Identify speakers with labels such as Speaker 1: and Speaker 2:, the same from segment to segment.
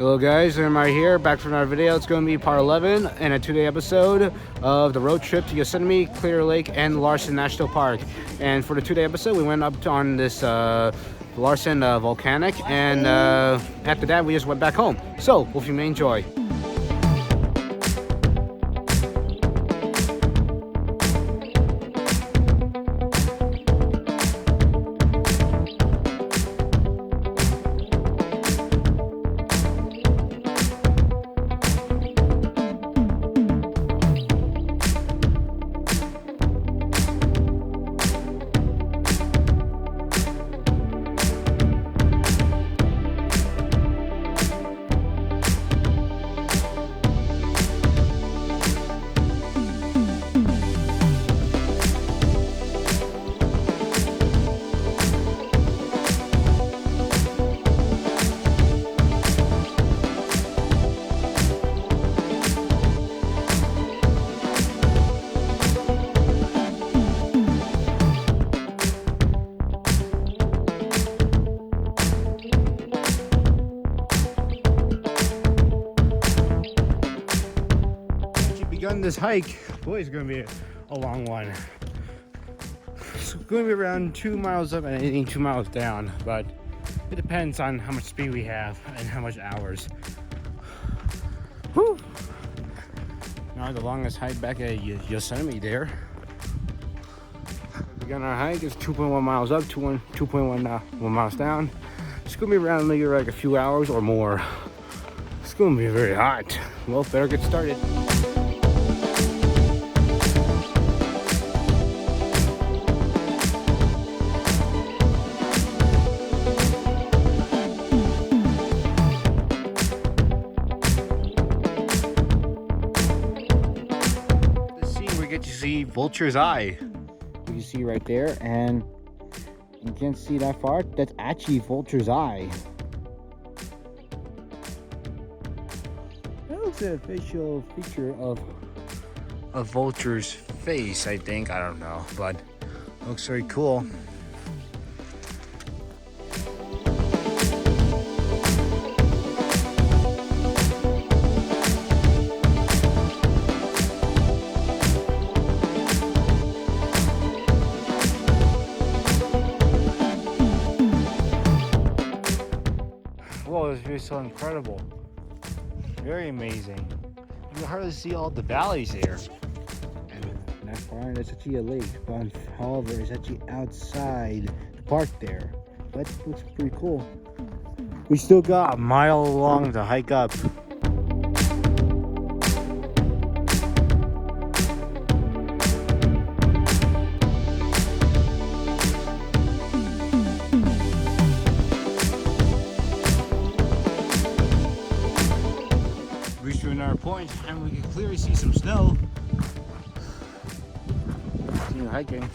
Speaker 1: Hello guys, I'm right here, back for another video. It's going to be part 11 and a 2-day episode of the road trip to Yosemite, Clear Lake, and Lassen National Park. And for the 2-day episode, we went up on this Lassen volcanic, and after that, we just went back home. So, hope you may enjoy. Begun this hike. Boy, it's going to be a long one. It's going to be around 2 miles up and 2 miles down, but it depends on how much speed we have and how much hours. Whew. Now the longest hike back at Yosemite there. Begun our hike. It's 2.1 miles up, 2.1 miles down. It's going to be around maybe like a few hours or more. It's going to be very hot. Well, better get started. You see vulture's eye. You see right there, and you can't see that far. That's actually vulture's eye. That looks like a facial feature of a vulture's face, I think. I don't know, but looks very cool. Whoa, this view is so incredible. Very amazing. You can hardly see all the valleys here. And not far, that's actually a lake. But however, it's actually outside the park there. But it looks pretty cool. We still got a mile long to hike up. Reached to another point, and we can clearly see some snow. Continue hiking.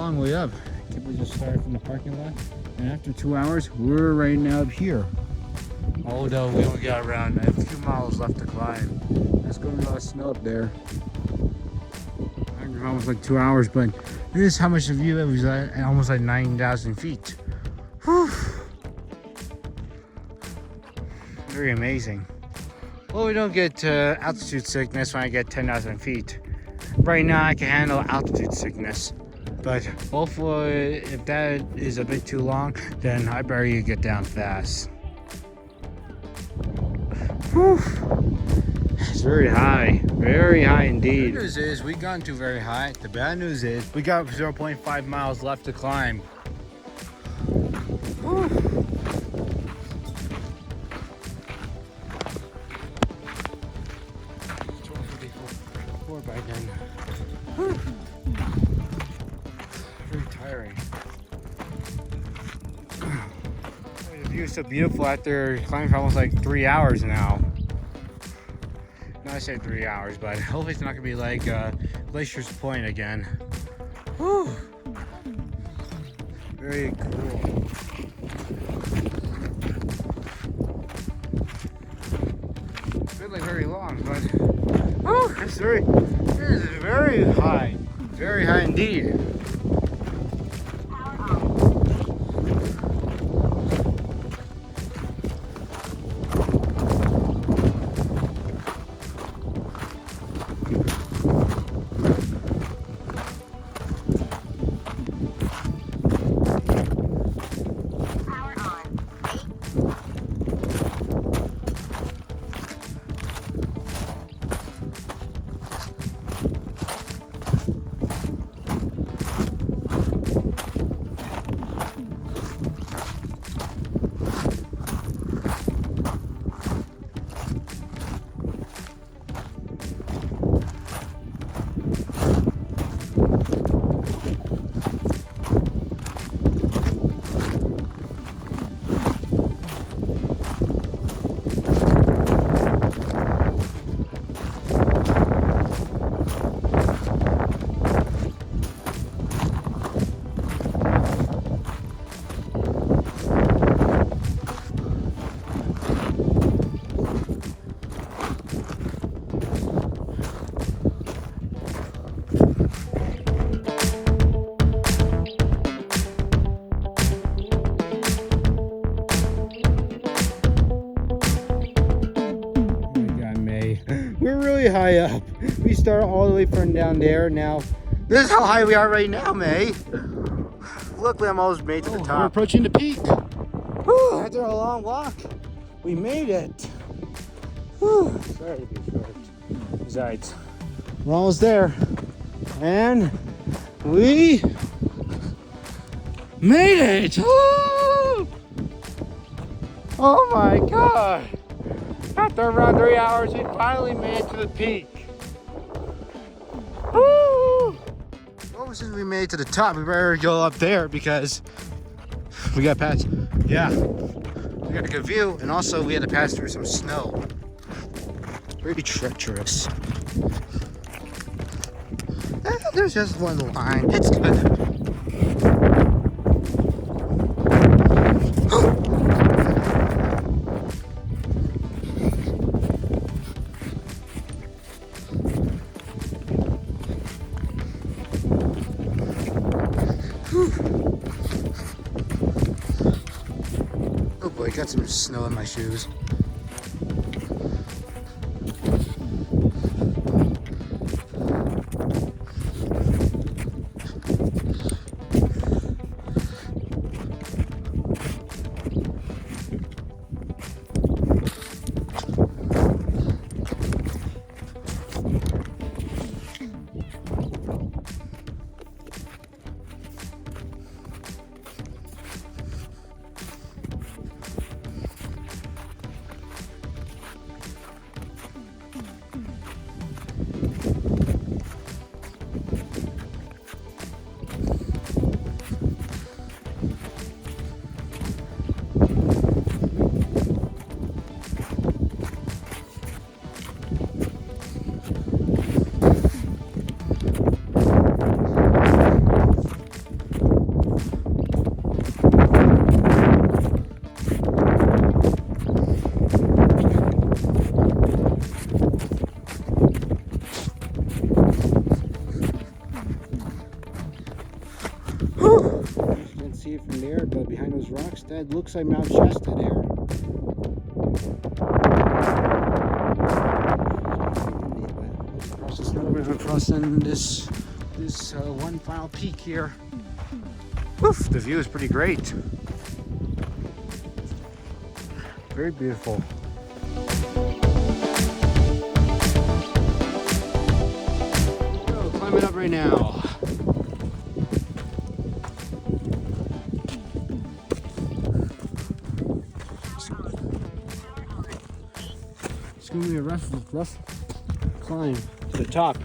Speaker 1: long way up. We just started from the parking lot, and after 2 hours, we're right now up here. Although we only got around a few miles left to climb. There's going to be a lot of snow up there. Almost like 2 hours, but this is how much the view it was at almost like 9,000 feet. Whew. Very amazing. Well, we don't get altitude sickness when I get 10,000 feet. Right now I can handle altitude sickness, but hopefully if that is a bit too long, then I better get down fast. Whew. It's very high indeed. The good news is we got to very high. The bad news is we got 0.5 miles left to climb. Whew. By then. Whew. Very tiring. The view is so beautiful after climbing for almost like 3 hours now. No, I say 3 hours, but hopefully it's not gonna be like Glacier's Point again. Whew. Very cool. Feels like very long, but it's very high indeed. We're really high up. We start all the way from down there. Now, this is how high we are right now, May. Look, we almost made to the top. We're approaching the peak. Whew, after a long walk, we made it. Whew, sorry to be short. Besides, we're almost there. And we made it. Woo! Oh my God. After around 3 hours, we finally made it to the peak. Woo! Well, since we made it to the top, we better go up there because we got past, yeah, we got a good view, and also we had to pass through some snow. Pretty treacherous. There's just one line. It's good. Oh boy, got some snow in my shoes. Whew. You can see it from there, but behind those rocks, that looks like Mount Shasta there. Across the snow, we're crossing this one final peak here. Woof, the view is pretty great. Very beautiful. So, climbing up right now. It's gonna be a rough climb to the top.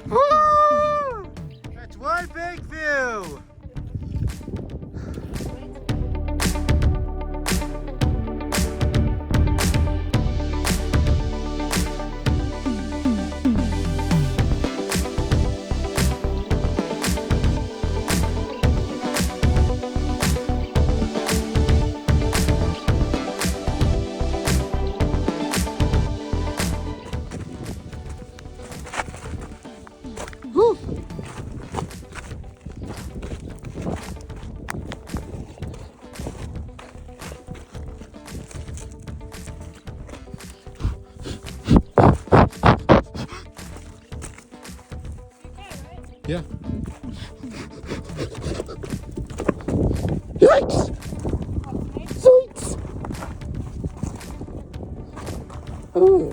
Speaker 1: Woo! That's one big view! Woo! Yeah. Yikes! Zoinks! Oh.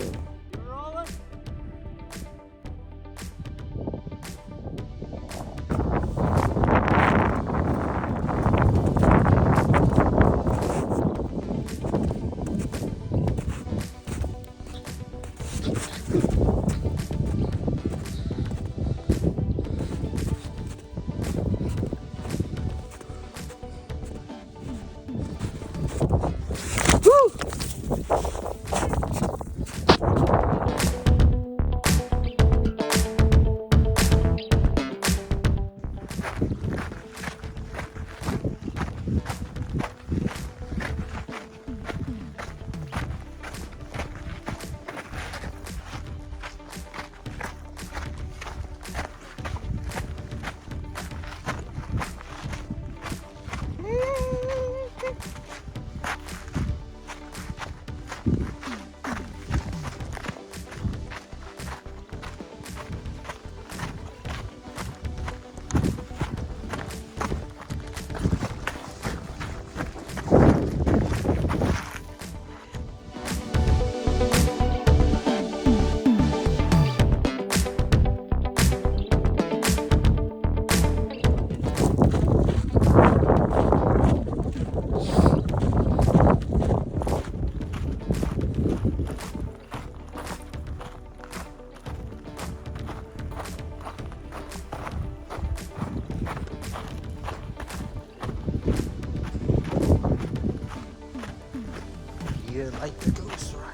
Speaker 1: you like the ghost ride.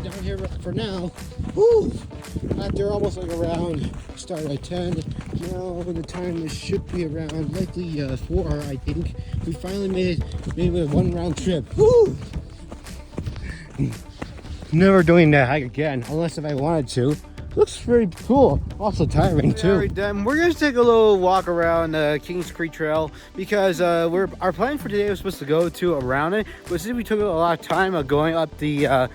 Speaker 1: Down here for now. Woo! After almost like around, started at 10. Now the time this should be around likely 4, I think. We finally made it a 1 round trip. Woo! Never doing that hike again, unless if I wanted to. Looks very cool. Also tiring too. Alright, then we're gonna take a little walk around Kings Creek Trail because our plan for today was supposed to go to around it, but since we took a lot of time going up the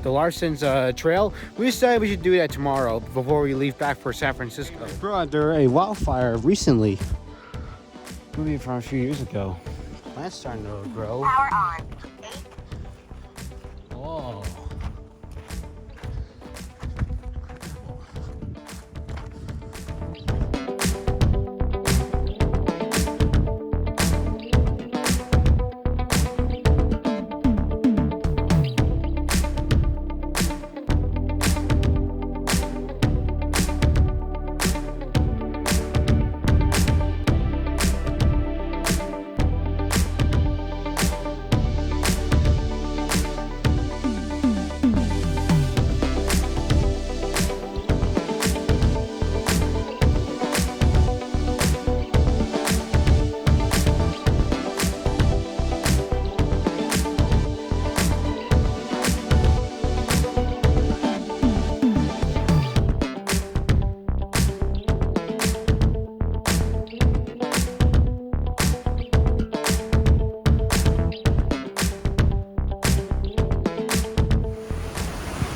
Speaker 1: Lassen's trail, we decided we should do that tomorrow before we leave back for San Francisco. Bro, under a wildfire recently, maybe from a few years ago. Plants starting to grow.
Speaker 2: Power on. 8.
Speaker 1: Whoa.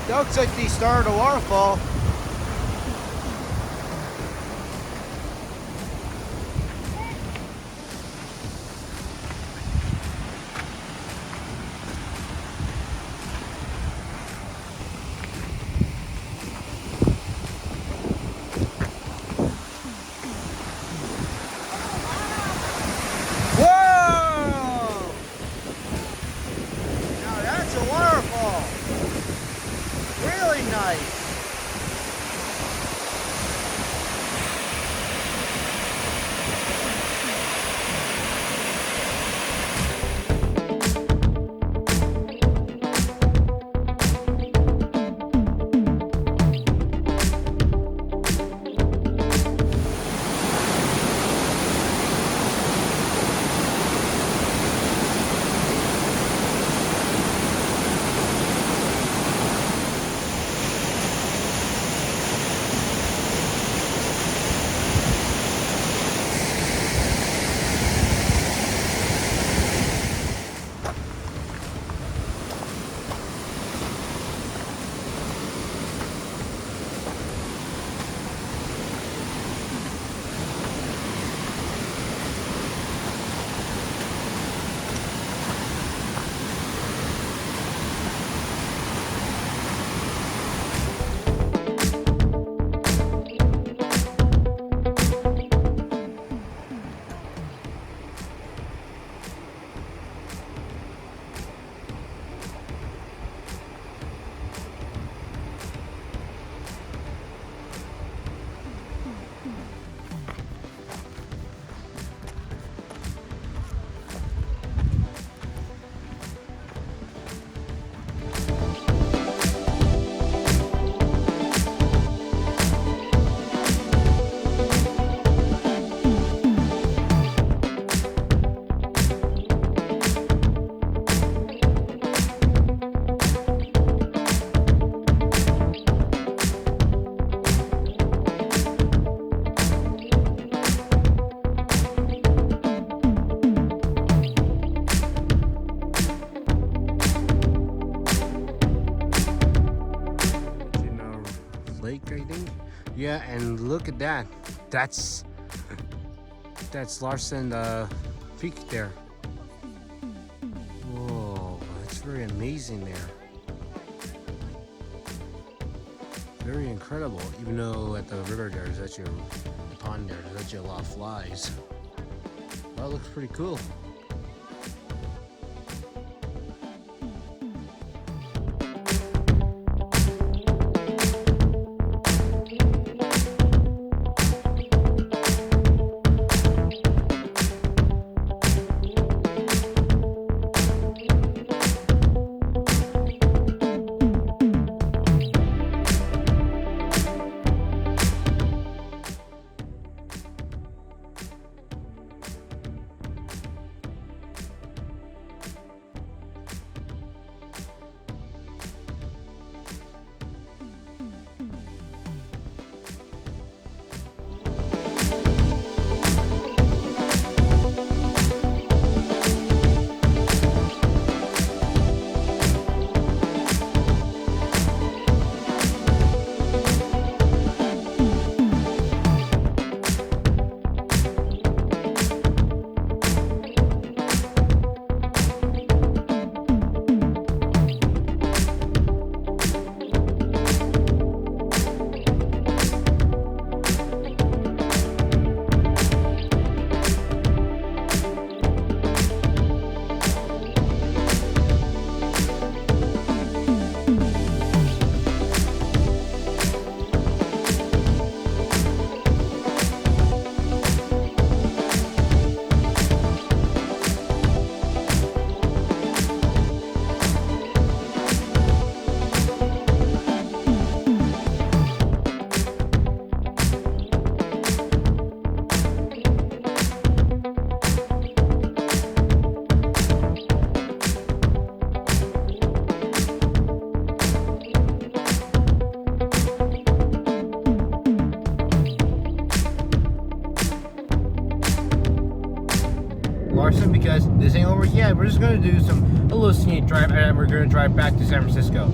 Speaker 1: That looks like the start of the waterfall. Whoa! Now that's a waterfall. Really nice. Yeah, and look at that. That's Lassen Peak there. Whoa, that's very amazing there. Very incredible. Even though at the river there's actually the pond there's actually a lot of flies. That looks pretty cool. Larson, because this ain't over yet. We're just gonna do a little scenic drive, and we're gonna drive back to San Francisco.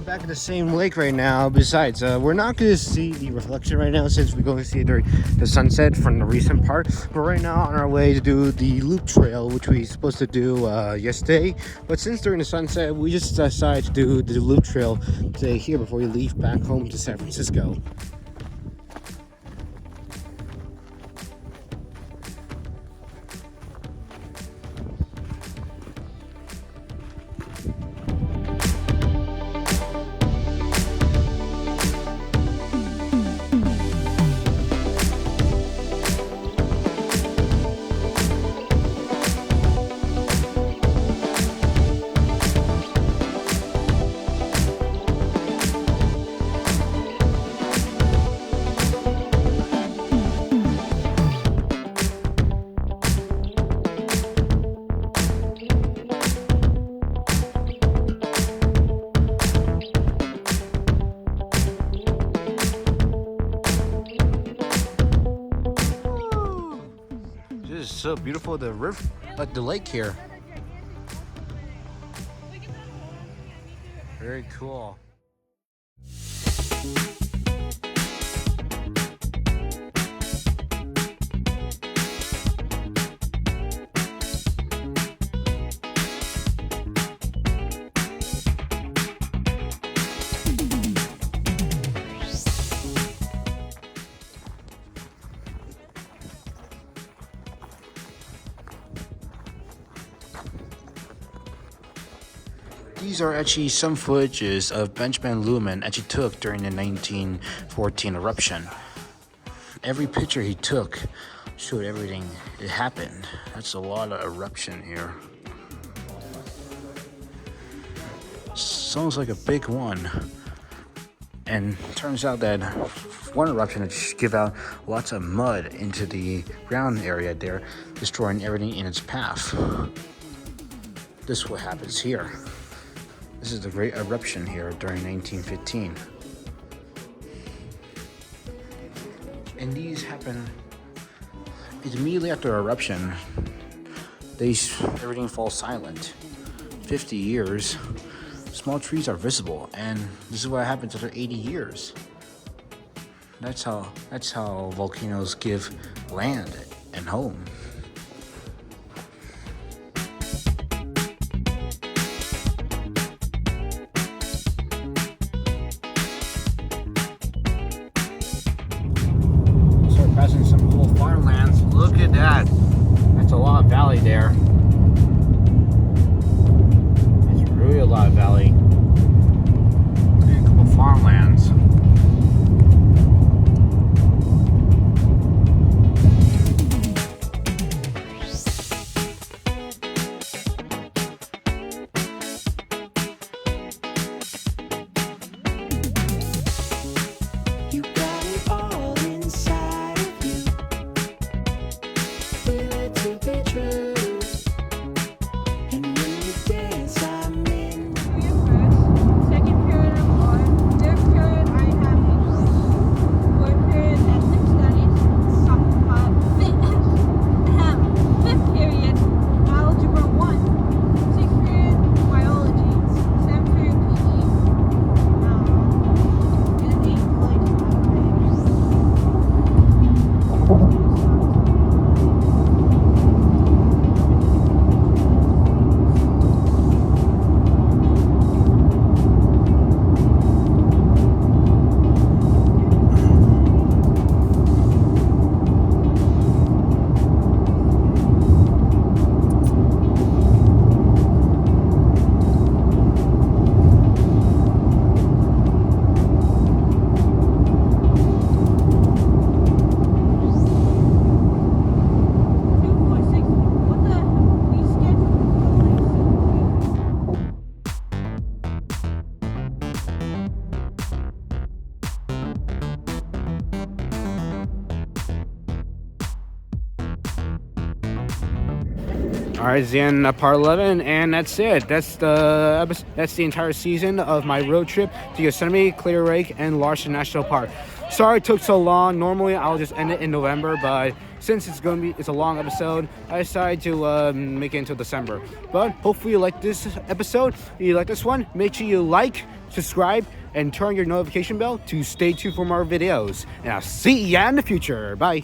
Speaker 1: Back at the same lake right now. Besides, we're not going to see the reflection right now since we're going to see it during the sunset from the recent part. But right now on our way to do the loop trail, which we supposed to do yesterday. But since during the sunset, we just decided to do the loop trail today here before we leave back home to San Francisco. This is so beautiful, the river, like the lake here. Very cool. These are actually some footages of Benjamin Luhrmann actually took during the 1914 eruption. Every picture he took showed everything that happened. That's a lot of eruption here. Sounds like a big one. And turns out that one eruption would give out lots of mud into the ground area there, destroying everything in its path. This is what happens here. This is the great eruption here during 1915. And these happen immediately after eruption. Everything falls silent. 50 years, small trees are visible, and this is what happens after 80 years. That's how volcanoes give land and home. So passing some cool farmlands. Look at that. That's a lot of valley there. It's really a lot of valley. And a couple farmlands. All right, it's the end of part 11, and that's it. That's the entire season of my road trip to Yosemite, Clear Lake, and Lassen National Park. Sorry it took so long. Normally I'll just end it in November, but since it's a long episode, I decided to make it until December. But hopefully you like this episode. If you like this one, make sure you like, subscribe, and turn your notification bell to stay tuned for more videos. And I'll see ya in the future. Bye.